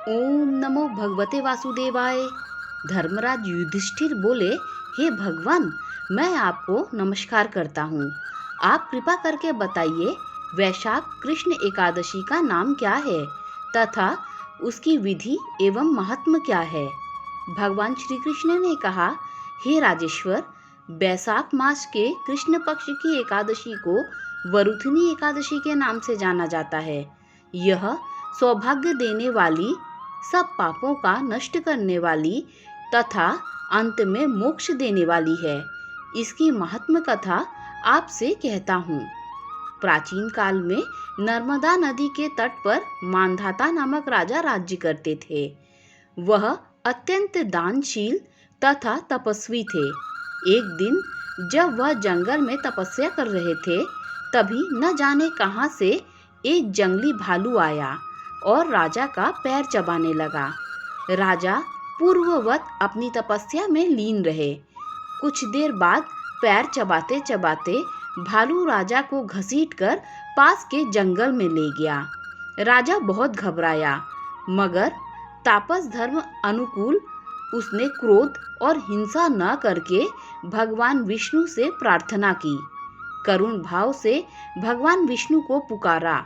ओम नमो भगवते वासुदेवाय। धर्मराज युधिष्ठिर बोले, हे भगवान, मैं आपको नमस्कार करता हूँ। आप कृपा करके बताइए, वैशाख कृष्ण एकादशी का नाम क्या है तथा उसकी विधि एवं महात्म क्या है। भगवान श्री कृष्ण ने कहा, हे राजेश्वर, वैशाख मास के कृष्ण पक्ष की एकादशी को वरुथनी एकादशी के नाम से जाना जाता है। यह सौभाग्य देने वाली, सब पापों का नष्ट करने वाली तथा अंत में मोक्ष देने वाली है। इसकी महात्म कथा आपसे कहता हूँ। प्राचीन काल में नर्मदा नदी के तट पर मांधाता नामक राजा राज्य करते थे। वह अत्यंत दानशील तथा तपस्वी थे। एक दिन जब वह जंगल में तपस्या कर रहे थे, तभी न जाने कहां से एक जंगली भालू आया और राजा का पैर चबाने लगा। राजा पूर्ववत अपनी तपस्या में लीन रहे। कुछ देर बाद पैर चबाते चबाते भालू राजा को घसीटकर पास के जंगल में ले गया। राजा बहुत घबराया, मगर तापस धर्म अनुकूल उसने क्रोध और हिंसा न करके भगवान विष्णु से प्रार्थना की। करुण भाव से भगवान विष्णु को पुकारा।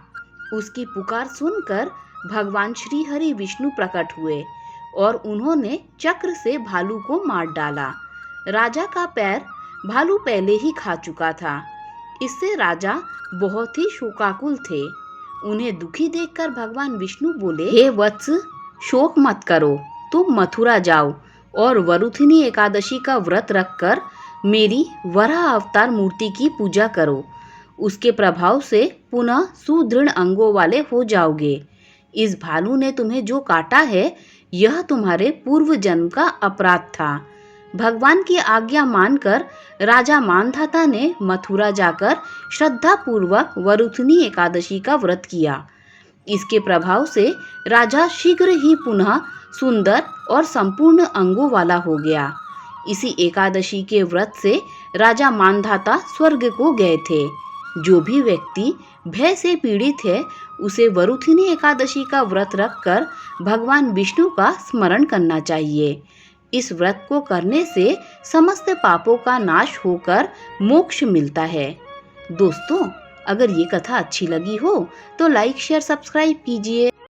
उसकी पुकार सुनकर भगवान श्री हरि विष्णु प्रकट हुए और उन्होंने चक्र से भालू को मार डाला। राजा का पैर भालू पहले ही खा चुका था। इससे राजा बहुत ही शोकाकुल थे। उन्हें दुखी देखकर भगवान विष्णु बोले, हे वत्स, शोक मत करो। तुम मथुरा जाओ और वरुथिनी एकादशी का व्रत रखकर मेरी वराह अवतार मूर्ति की पूजा करो। उसके प्रभाव से पुनः सुदृढ़ अंगों वाले हो जाओगे। इस भालू ने तुम्हें जो काटा है, यह तुम्हारे पूर्व जन्म का अपराध था। भगवान की आज्ञा मानकर राजा मांधाता ने मथुरा जाकर श्रद्धा पूर्वक वरुथनी एकादशी का व्रत किया। इसके प्रभाव से राजा शीघ्र ही पुनः सुंदर और संपूर्ण अंगों वाला हो गया। इसी एकादशी के व्रत से राजा मांधाता स्वर्ग को गए थे। जो भी व्यक्ति भय से पीड़ित है, उसे वरुथिनी एकादशी का व्रत रखकर भगवान विष्णु का स्मरण करना चाहिए। इस व्रत को करने से समस्त पापों का नाश होकर मोक्ष मिलता है। दोस्तों, अगर ये कथा अच्छी लगी हो तो लाइक शेयर सब्सक्राइब कीजिए।